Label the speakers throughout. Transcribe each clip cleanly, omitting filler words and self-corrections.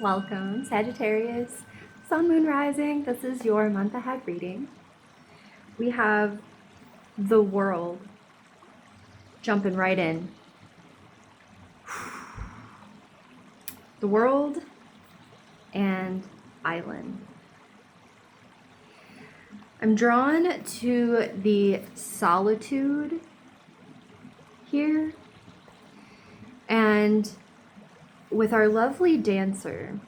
Speaker 1: Welcome, Sagittarius, Sun, Moon, Rising. This is your month ahead reading. We have the world jumping right in. The world and island. I'm drawn to the solitude here, and with our lovely dancer,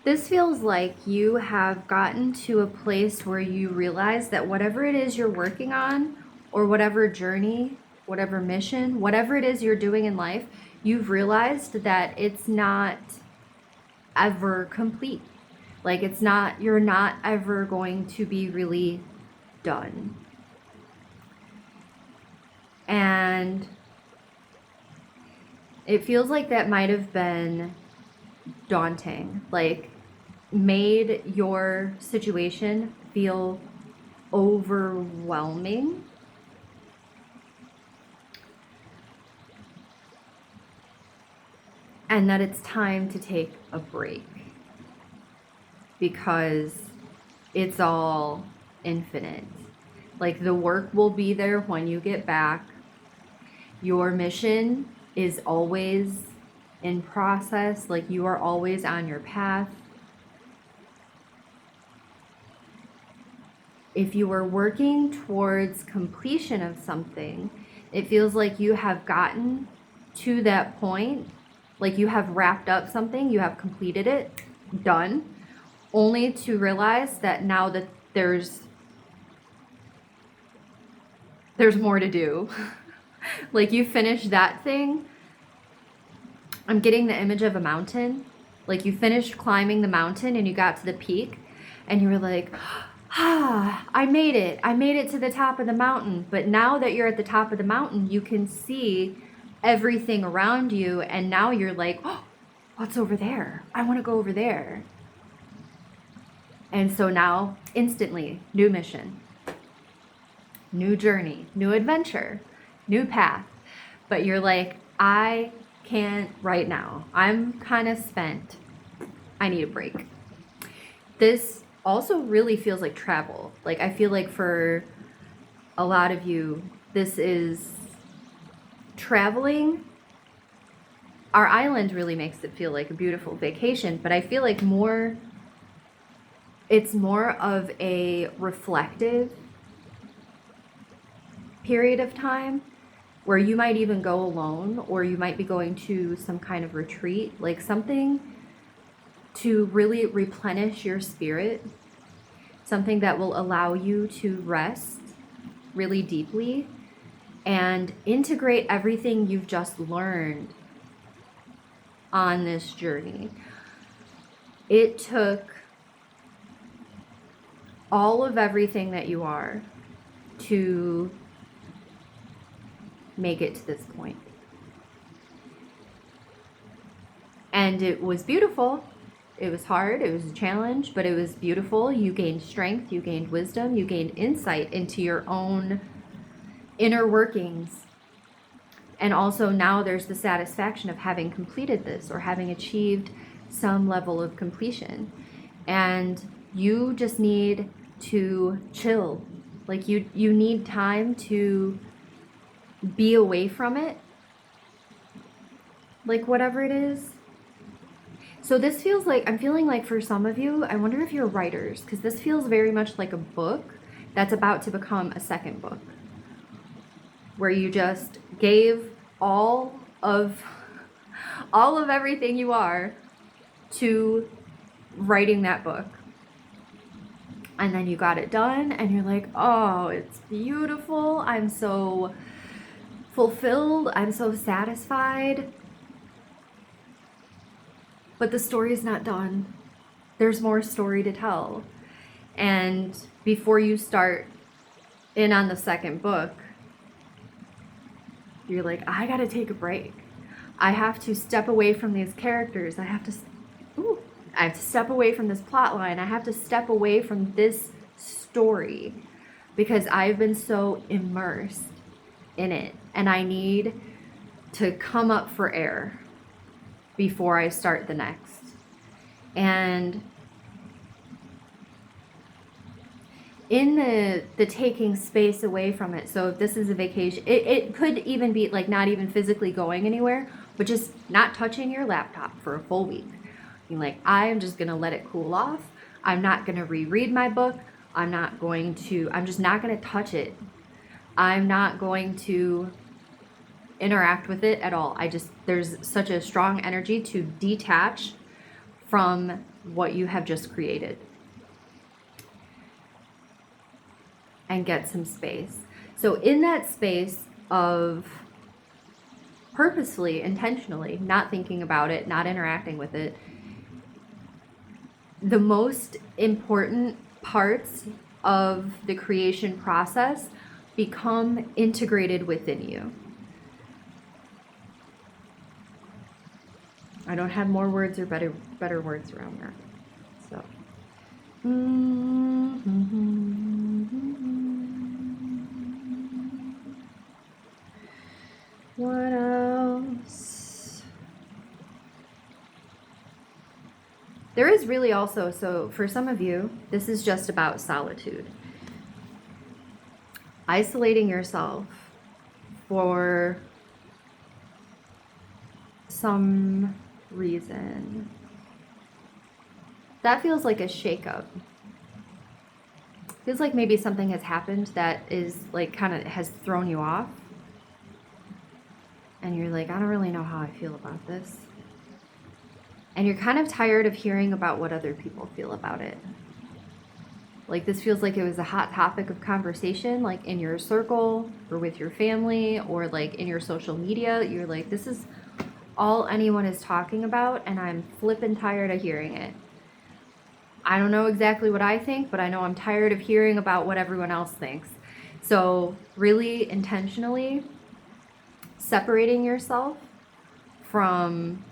Speaker 1: this feels like you have gotten to a place where you realize that whatever it is you're working on, or whatever journey, whatever mission, whatever it is you're doing in life, you've realized that it's not ever complete. Like you're not ever going to be really done. And it feels like that might have been daunting, like made your situation feel overwhelming. And that it's time to take a break because it's all infinite. Like the work will be there when you get back. Your mission is always in process, like you are always on your path. If you are working towards completion of something, it feels like you have gotten to that point, like you have wrapped up something, you have completed it, done, only to realize that now that there's more to do. Like you finished that thing. I'm getting the image of a mountain. Like you finished climbing the mountain and you got to the peak and you were like, I made it. I made it to the top of the mountain. But now that you're at the top of the mountain, you can see everything around you. And now you're like, oh, what's over there? I want to go over there. And so now, instantly, new mission, new journey, new adventure, new path. But you're like, I can't right now. I'm kind of spent. I need a break. This also really feels like travel. Like I feel like for a lot of you, this is traveling. Our island really makes it feel like a beautiful vacation, but I feel like it's more of a reflective period of time where you might even go alone, or you might be going to some kind of retreat, like something to really replenish your spirit, something that will allow you to rest really deeply and integrate everything you've just learned on this journey. It took all of everything that you are to make it to this point. And it was beautiful. It was hard, it was a challenge, but it was beautiful. You gained strength, you gained wisdom, you gained insight into your own inner workings. And also now there's the satisfaction of having completed this or having achieved some level of completion. And you just need to chill. Like you need time to be away from it. Like whatever it is. So this feels like, I'm feeling like for some of you, I wonder if you're writers, because this feels very much like a book that's about to become a second book, where you just gave all of everything you are to writing that book. And then you got it done and you're like, oh, it's beautiful. I'm so fulfilled. I'm so satisfied. But the story is not done. There's more story to tell. And before you start in on the second book, you're like, I gotta take a break. I have to step away from these characters. I have to step away from this plot line. I have to step away from this story because I've been so immersed in it and I need to come up for air. before I start the next. And in the taking space away from it, so if this is a vacation, it could even be like not even physically going anywhere, but just not touching your laptop for a full week. You're like, I am just gonna let it cool off. I'm not gonna reread my book. I'm just not gonna touch it. I'm not going to interact with it at all. There's such a strong energy to detach from what you have just created and get some space. So in that space of purposefully, intentionally, not thinking about it, not interacting with it, the most important parts of the creation process become integrated within you. I don't have more words or better words around that. So. What else? There is really also, so for some of you, this is just about solitude. Isolating yourself for some reason. That feels like a shakeup. Feels like maybe something has happened that is like kind of has thrown you off. And you're like, I don't really know how I feel about this. And you're kind of tired of hearing about what other people feel about it. Like this feels like it was a hot topic of conversation, like in your circle or with your family or like in your social media. You're like, this is all anyone is talking about and I'm flippin' tired of hearing it. I don't know exactly what I think, but I know I'm tired of hearing about what everyone else thinks. So really intentionally separating yourself from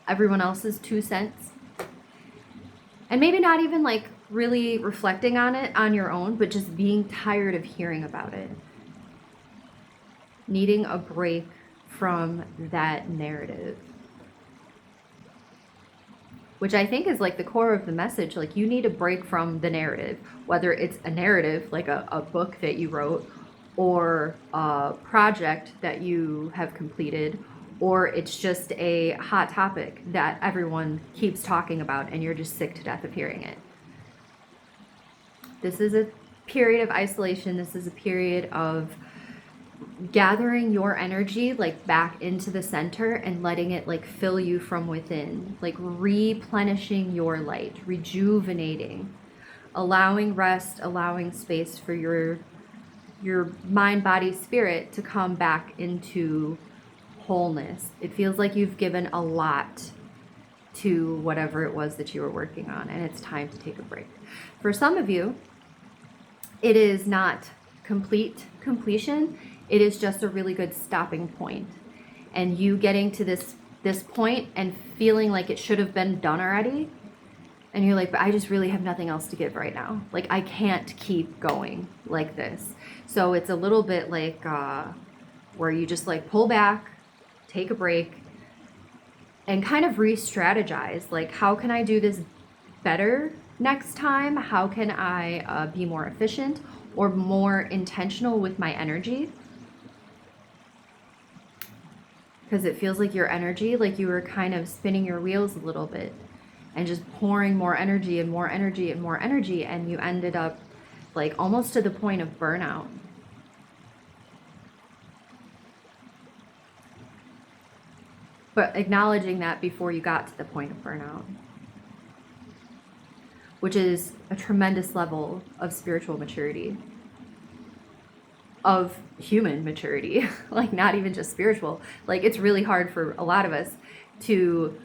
Speaker 1: everyone else's 2 cents. And maybe not even like really reflecting on it on your own, but just being tired of hearing about it. Needing a break from that narrative. Which I think is like the core of the message. Like you need a break from the narrative, whether it's a narrative, like a book that you wrote, or a project that you have completed, or it's just a hot topic that everyone keeps talking about and you're just sick to death of hearing it. This is a period of isolation. This is a period of gathering your energy like back into the center and letting it like fill you from within, like replenishing your light, rejuvenating, allowing rest, allowing space for your mind, body, spirit to come back into wholeness. It feels like you've given a lot to whatever it was that you were working on, and it's time to take a break. For some of you, it is not completion. It is just a really good stopping point. And you getting to this point and feeling like it should have been done already. And you're like, but I just really have nothing else to give right now. Like I can't keep going like this. So it's a little bit like where you just like pull back, take a break, and kind of re-strategize. Like how can I do this better next time? How can I be more efficient or more intentional with my energy? Because it feels like your energy, like you were kind of spinning your wheels a little bit and just pouring more energy and more energy and more energy, and you ended up like almost to the point of burnout. But acknowledging that before you got to the point of burnout, which is a tremendous level of spiritual maturity, of human maturity, like not even just spiritual. Like it's really hard for a lot of us to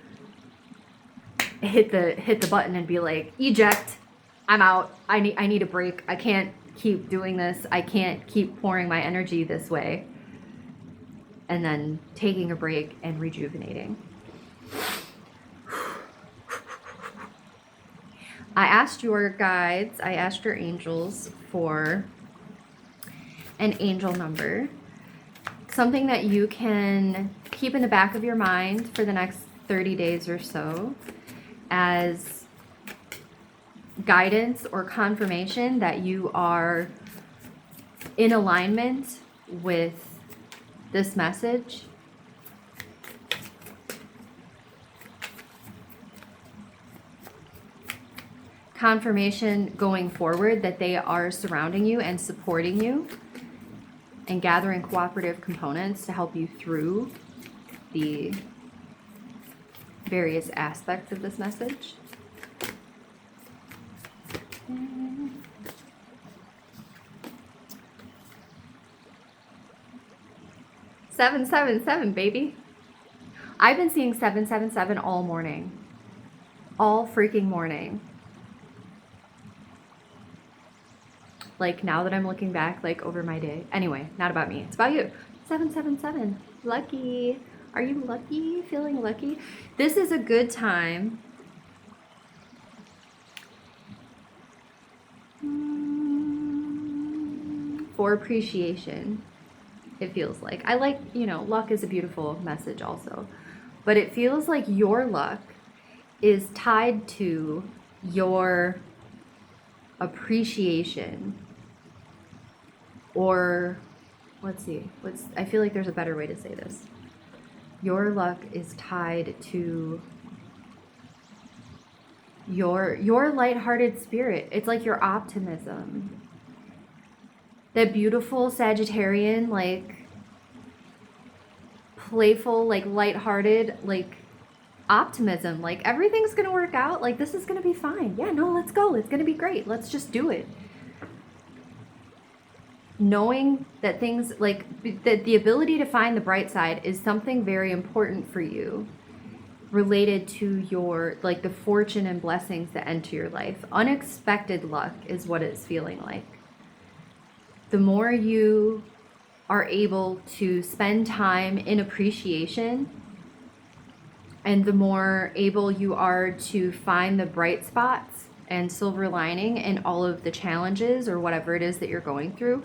Speaker 1: hit the button and be like, eject, I'm out, I need a break, I can't keep doing this, I can't keep pouring my energy this way. And then taking a break and rejuvenating. I asked your guides, I asked your angels for an angel number, something that you can keep in the back of your mind for the next 30 days or so as guidance or confirmation that you are in alignment with this message. Confirmation going forward that they are surrounding you and supporting you and gathering cooperative components to help you through the various aspects of this message. 777, baby. I've been seeing 777 all morning. All freaking morning. Like, now that I'm looking back, like, over my day. Anyway, not about me. It's about you. 777. Lucky. Are you lucky? Feeling lucky? This is a good time for appreciation, it feels like. I like, you know, luck is a beautiful message also. But it feels like your luck is tied to your appreciation, or let's see, I feel like there's a better way to say this. Your luck is tied to your lighthearted spirit. It's like your optimism. That beautiful Sagittarian, like playful, like lighthearted, like optimism, like everything's gonna work out, like this is gonna be fine. Yeah, no, let's go. It's gonna be great. Let's just do it. Knowing that things like that, the ability to find the bright side is something very important for you, related to your, like, the fortune and blessings that enter your life. Unexpected luck is what it's feeling like. The more you are able to spend time in appreciation, and the more able you are to find the bright spots and silver lining in all of the challenges or whatever it is that you're going through,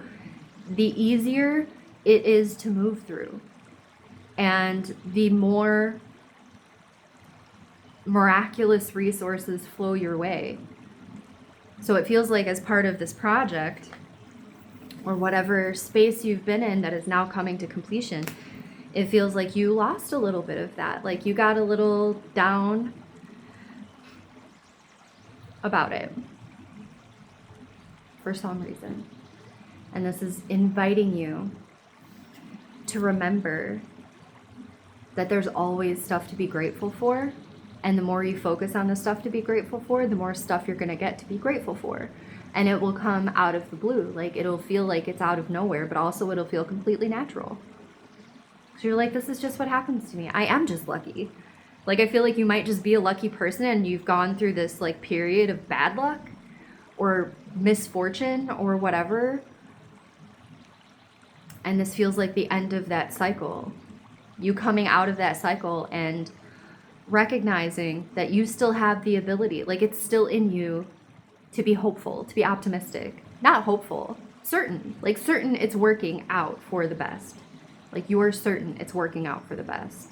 Speaker 1: the easier it is to move through. And the more miraculous resources flow your way. So it feels like, as part of this project, or whatever space you've been in that is now coming to completion, it feels like you lost a little bit of that. Like you got a little down about it for some reason. And this is inviting you to remember that there's always stuff to be grateful for. And the more you focus on the stuff to be grateful for, the more stuff you're going to get to be grateful for. And it will come out of the blue. Like, it'll feel like it's out of nowhere, but also it'll feel completely natural. So you're like, this is just what happens to me. I am just lucky. Like, I feel like you might just be a lucky person and you've gone through this, like, period of bad luck or misfortune or whatever. And this feels like the end of that cycle. You coming out of that cycle and recognizing that you still have the ability, like it's still in you to be hopeful, to be optimistic. Not hopeful, certain. Like certain it's working out for the best. Like you are certain it's working out for the best.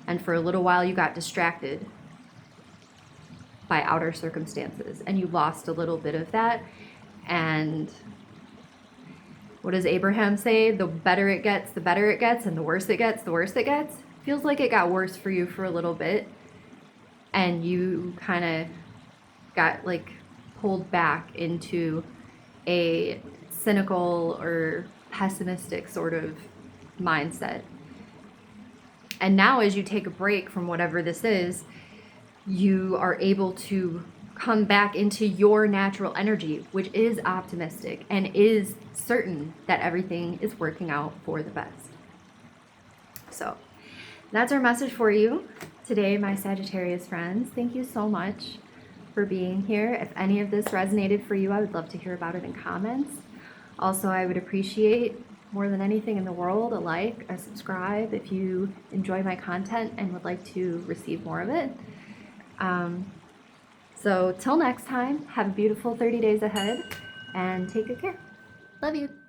Speaker 1: And for a little while you got distracted by outer circumstances and you lost a little bit of that. And what does Abraham say? The better it gets, the better it gets, and the worse it gets, the worse it gets. Feels like it got worse for you for a little bit, and you kind of got like pulled back into a cynical or pessimistic sort of mindset. And now as you take a break from whatever this is, you are able to come back into your natural energy, which is optimistic and is certain that everything is working out for the best. So that's our message for you today, my Sagittarius friends. Thank you so much for being here. If any of this resonated for you, I would love to hear about it in comments. Also, I would appreciate more than anything in the world a like, a subscribe if you enjoy my content and would like to receive more of it. So till next time, have a beautiful 30 days ahead and take good care. Love you.